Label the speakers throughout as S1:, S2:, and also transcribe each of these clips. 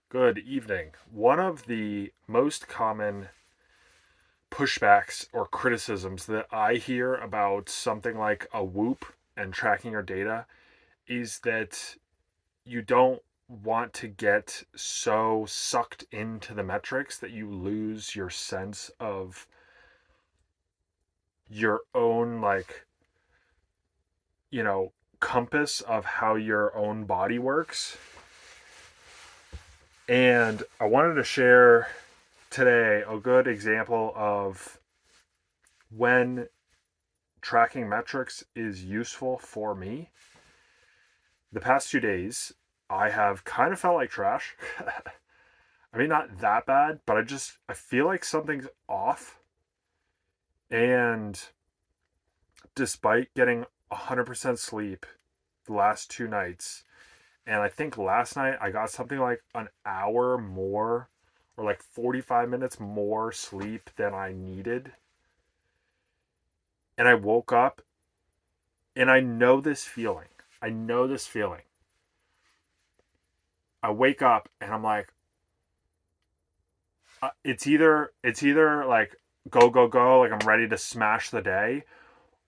S1: Good evening. One of the most common pushbacks or criticisms that I hear about something like a Whoop and tracking your data is that you don't want to get so sucked into the metrics that you lose your sense of your own, you know, compass of how your own body works. And I wanted to share today a good example of when tracking metrics is useful for me. The past 2 days, I have kind of felt like trash. I mean, not that bad, but I feel like something's off. And despite getting 100% sleep the last 2 nights, and I think last night I got something like an hour more or like 45 minutes more sleep than I needed. And I woke up and I know this feeling. I know this feeling. I wake up and I'm like, it's either like go go go, like I'm ready to smash the day,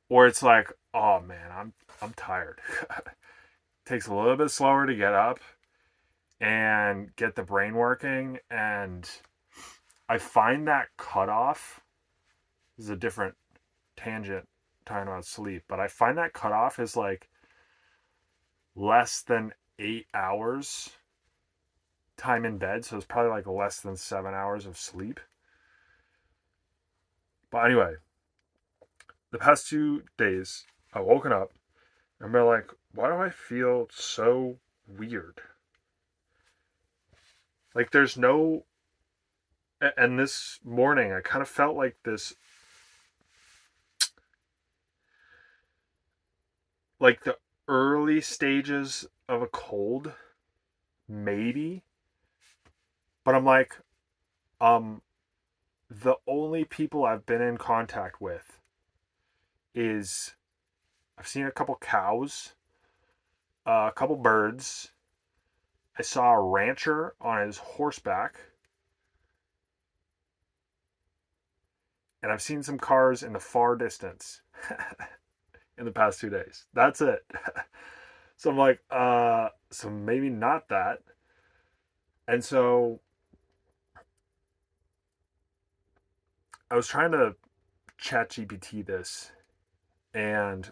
S1: or it's like, oh man, I'm tired. It takes a little bit slower to get up and get the brain working, and I find that cutoff this is a different tangent talking about sleep, but I find that cutoff is like less than 8 hours time in bed, so it's probably like less than 7 hours of sleep. But anyway, the past 2 days, I've woken up and been like, why do I feel so weird? Like, there's no. And this morning, I kind of felt like this, like the early stages of a cold, maybe. But I'm like, um, the only people I've been in contact with is I've seen a couple cows, a couple birds. I saw a rancher on his horseback, and I've seen some cars in the far distance in the past 2 days. That's it. So I'm like, so maybe not that. And so I was trying to chat GPT this, and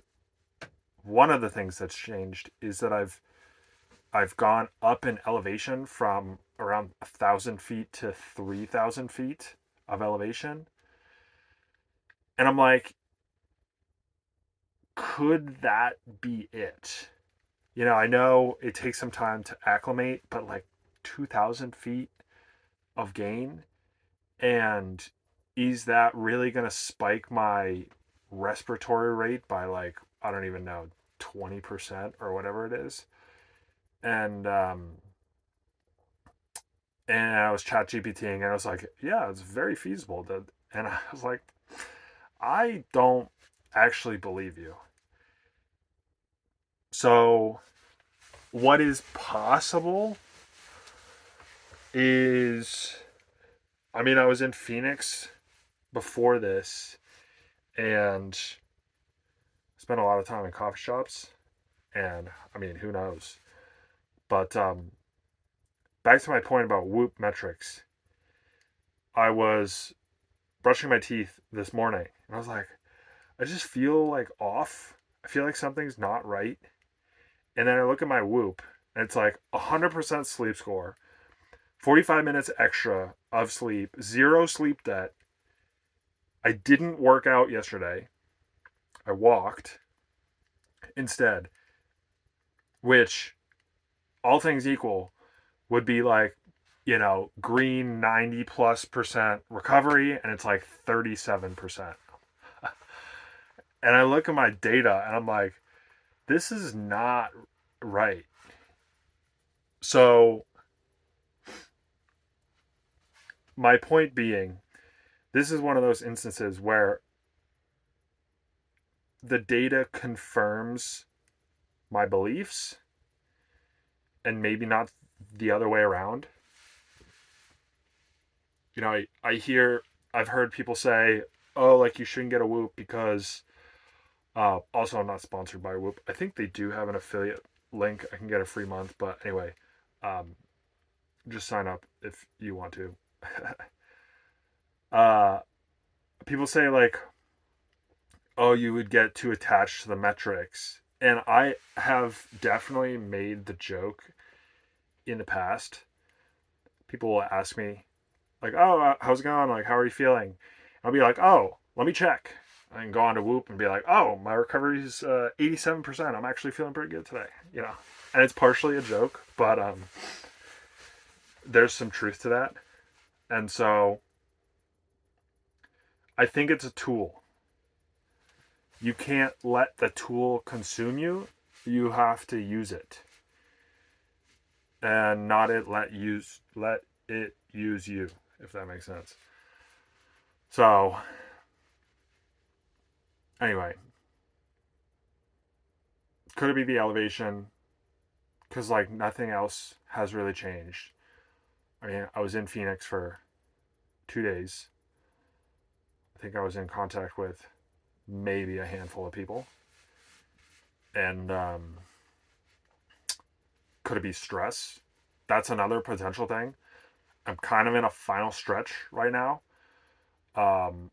S1: one of the things that's changed is that I've gone up in elevation from around 1,000 feet to 3,000 feet of elevation. And I'm like, could that be it? I know it takes some time to acclimate, but like 2,000 feet of gain, and is that really going to spike my respiratory rate by like, I don't even know, 20% or whatever it is? And and I was chat GPTing and I was like, yeah, it's very feasible. And I was like, I don't actually believe you. So what is possible is, I mean, I was in Phoenix before this and spent a lot of time in coffee shops. And I mean, who knows? But back to my point about Whoop metrics. I was brushing my teeth this morning and I was like, I just feel like off. I feel like something's not right. And then I look at my Whoop and it's like 100% sleep score, 45 minutes extra of sleep, zero sleep debt. I didn't work out yesterday. I walked instead, which, all things equal, would be like, green 90 plus percent recovery, and it's like 37%. And I look at my data and I'm like, this is not right. So, my point being, this is one of those instances where the data confirms my beliefs and maybe not the other way around. I've heard people say, oh, like you shouldn't get a Whoop because, also I'm not sponsored by Whoop. I think they do have an affiliate link. I can get a free month, but anyway, um, just sign up if you want to. uh, People say like, oh, you would get too attached to the metrics. And I have definitely made the joke in the past. People will ask me, like, oh, how's it going? Like, how are you feeling? I'll be like, oh, let me check. And go on to Whoop and be like, oh, my recovery is 87%. I'm actually feeling pretty good today, you know? And it's partially a joke, but there's some truth to that. And so I think it's a tool. You can't let the tool consume you. You have to use it. And not let it use you, if that makes sense. So anyway, could it be the elevation? Because like nothing else has really changed. I mean, I was in Phoenix for 2 days. I think I was in contact with maybe a handful of people. And could it be stress? That's another potential thing. I'm kind of in a final stretch right now. Um,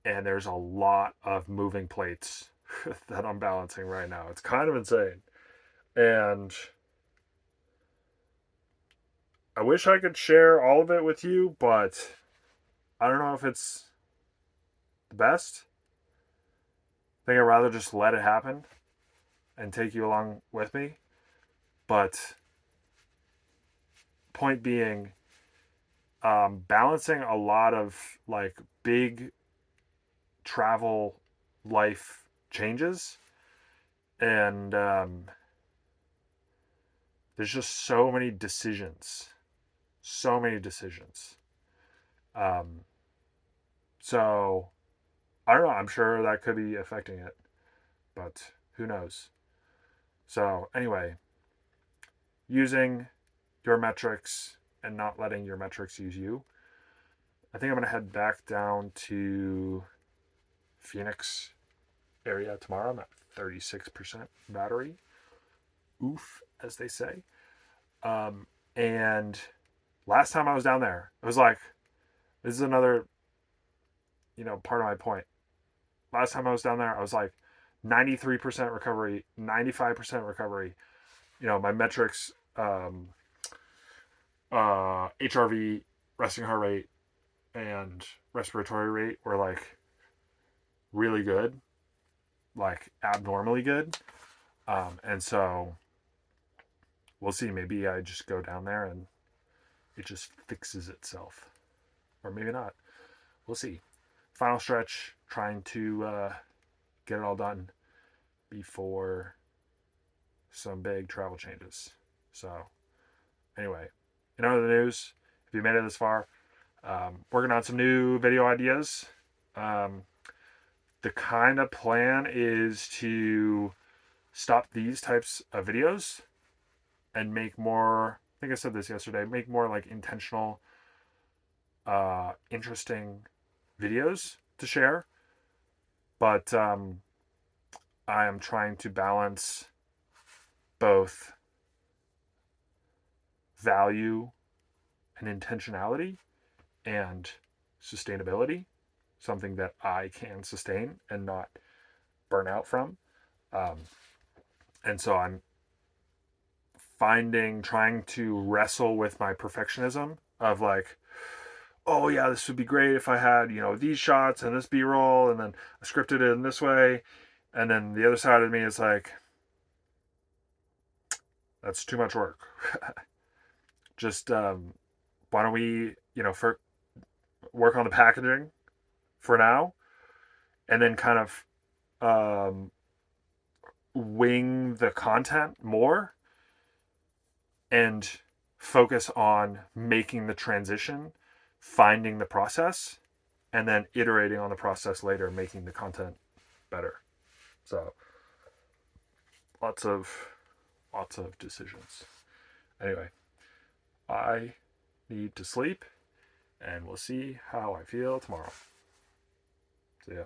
S1: and there's a lot of moving plates that I'm balancing right now. It's kind of insane. And I wish I could share all of it with you, but I don't know if it's the best. I think I'd rather just let it happen and take you along with me. But point being, balancing a lot of like big travel life changes, and there's just so many decisions. Um, so I don't know. I'm sure that could be affecting it, but who knows? So anyway, using your metrics and not letting your metrics use you. I think I'm gonna head back down to Phoenix area tomorrow. I'm at 36% battery. Oof, as they say. And last time I was down there, it was like, this is another, part of my point. Last time I was down there, I was like 93% recovery, 95% recovery. My metrics, HRV, resting heart rate, and respiratory rate were like really good, like abnormally good. And so we'll see. Maybe I just go down there and it just fixes itself, or maybe not. We'll see. Final stretch, trying to get it all done before some big travel changes. So, anyway, in other news, if you made it this far, working on some new video ideas. Um, the kind of plan is to stop these types of videos and make more. I think I said this yesterday. Make more like intentional, interesting videos to share. But I am trying to balance both value and intentionality and sustainability, something that I can sustain and not burn out from. Um, and so I'm trying to wrestle with my perfectionism of like, oh yeah, this would be great if I had, these shots and this B-roll and then I scripted it in this way. And then the other side of me is like, that's too much work. Just why don't we, for work on the packaging for now, and then kind of wing the content more and focus on making the transition, finding the process, and then iterating on the process later, making the content better. So lots of decisions. Anyway, I need to sleep, and we'll see how I feel tomorrow. See ya.